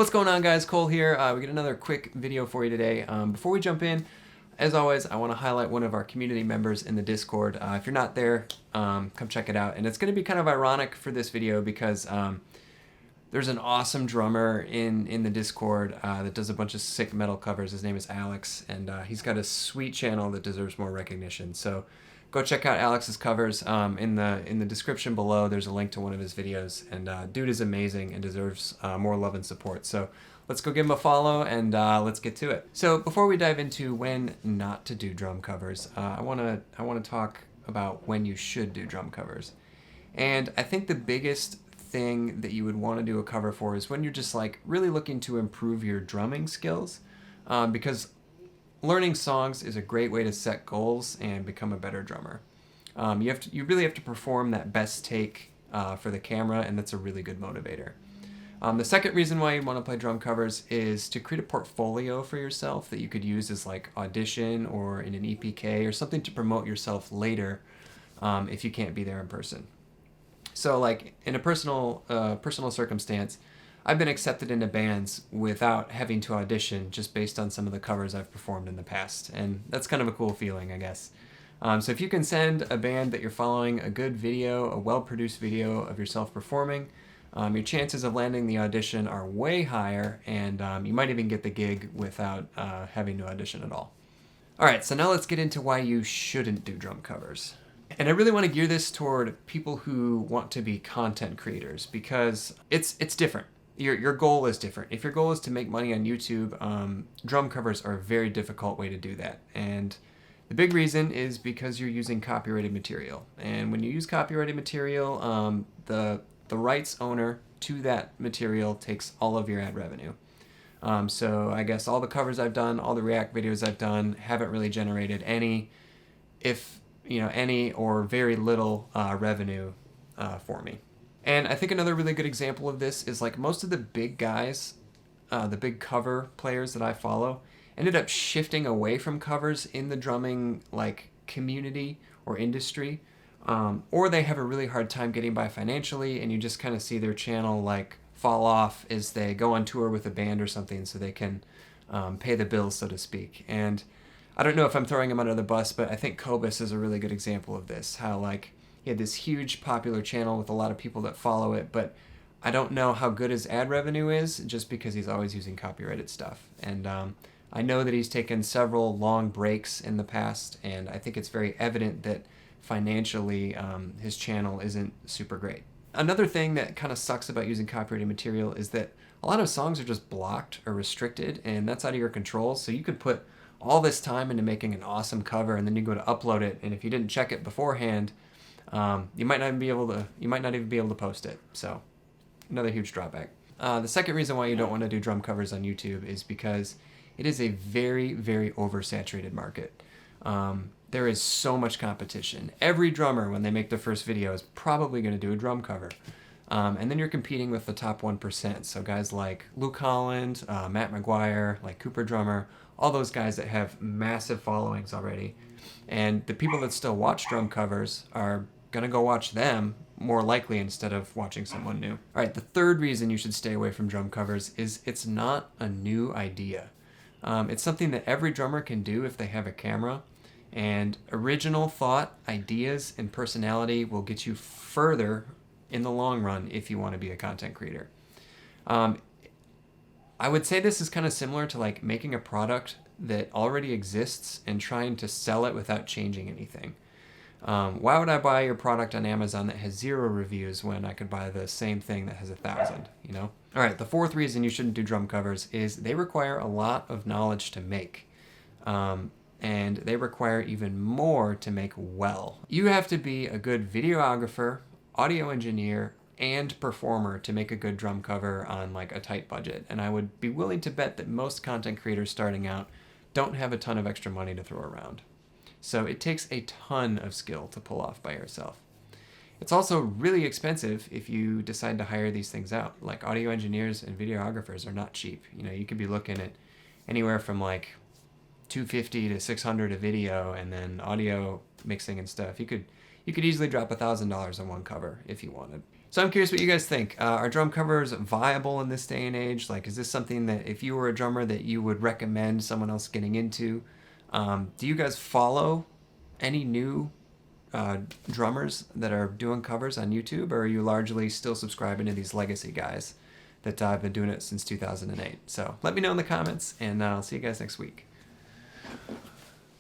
What's going on, guys? Cole here. We got another quick video for you today. Before we jump in, as always, I want to highlight one of our community members in the Discord. If you're not there, come check it out. And it's going to be kind of ironic for this video because there's an awesome drummer in the Discord that does a bunch of sick metal covers. His name is Alex, and he's got a sweet channel that deserves more recognition. So go check out Alex's covers. In the description below, there's a link to one of his videos, and dude is amazing and deserves more love and support. So let's go give him a follow, and let's get to it. So before we dive into when not to do drum covers, I wanna talk about when you should do drum covers. And I think the biggest thing that you would want to do a cover for is when you're just like really looking to improve your drumming skills, because learning songs is a great way to set goals and become a better drummer. You really have to perform that best take for the camera, and that's a really good motivator. The second reason why you want to play drum covers is to create a portfolio for yourself that you could use as like audition or in an EPK or something to promote yourself later if you can't be there in person. So like in a personal circumstance, I've been accepted into bands without having to audition just based on some of the covers I've performed in the past. And that's kind of a cool feeling, I guess. So if you can send a band that you're following a good video, a well-produced video of yourself performing, your chances of landing the audition are way higher, and you might even get the gig without having to audition at all. All right, so now let's get into why you shouldn't do drum covers. And I really want to gear this toward people who want to be content creators because it's different. Your goal is different. If your goal is to make money on YouTube, drum covers are a very difficult way to do that. And the big reason is because you're using copyrighted material. And when you use copyrighted material, the rights owner to that material takes all of your ad revenue. So I guess all the covers I've done, all the React videos I've done haven't really generated any or very little revenue for me. And I think another really good example of this is like most of the big guys, the big cover players that I follow, ended up shifting away from covers in the drumming like community or industry, or they have a really hard time getting by financially, and you just kind of see their channel like fall off as they go on tour with a band or something so they can pay the bills, so to speak. And I don't know if I'm throwing him under the bus, but I think Cobus is a really good example of this. How like he had this huge popular channel with a lot of people that follow it, but I don't know how good his ad revenue is just because he's always using copyrighted stuff. And I know that he's taken several long breaks in the past, and I think it's very evident that financially his channel isn't super great. Another thing that kind of sucks about using copyrighted material is that a lot of songs are just blocked or restricted, and that's out of your control. So you could put all this time into making an awesome cover, and then you go to upload it, and if you didn't check it beforehand, you might not even be able to post it. So another huge drawback. The second reason why you don't want to do drum covers on YouTube is because it is a very, very oversaturated market. There is so much competition. Every drummer, when they make their first video, is probably going to do a drum cover. And then you're competing with the top 1%. So guys like Luke Holland, Matt McGuire, like Cooper Drummer, all those guys that have massive followings already. And the people that still watch drum covers are going to go watch them more likely instead of watching someone new. All right, the third reason you should stay away from drum covers is it's not a new idea. It's something that every drummer can do if they have a camera. And original thought, ideas, and personality will get you further in the long run if you want to be a content creator. I would say this is kind of similar to like making a product that already exists and trying to sell it without changing anything. Why would I buy your product on Amazon that has 0 reviews when I could buy the same thing that has 1,000, you know? All right, the fourth reason you shouldn't do drum covers is they require a lot of knowledge to make. And they require even more to make well. You have to be a good videographer, audio engineer, and performer to make a good drum cover on like a tight budget. And I would be willing to bet that most content creators starting out don't have a ton of extra money to throw around. So it takes a ton of skill to pull off by yourself. It's also really expensive if you decide to hire these things out. Like audio engineers and videographers are not cheap. You know, you could be looking at anywhere from like $250 to $600 a video, and then audio mixing and stuff. You could easily drop $1,000 on one cover if you wanted. So I'm curious what you guys think. Are drum covers viable in this day and age? Like, is this something that if you were a drummer that you would recommend someone else getting into? Do you guys follow any new drummers that are doing covers on YouTube, or are you largely still subscribing to these legacy guys that have been doing it since 2008? So let me know in the comments, and I'll see you guys next week.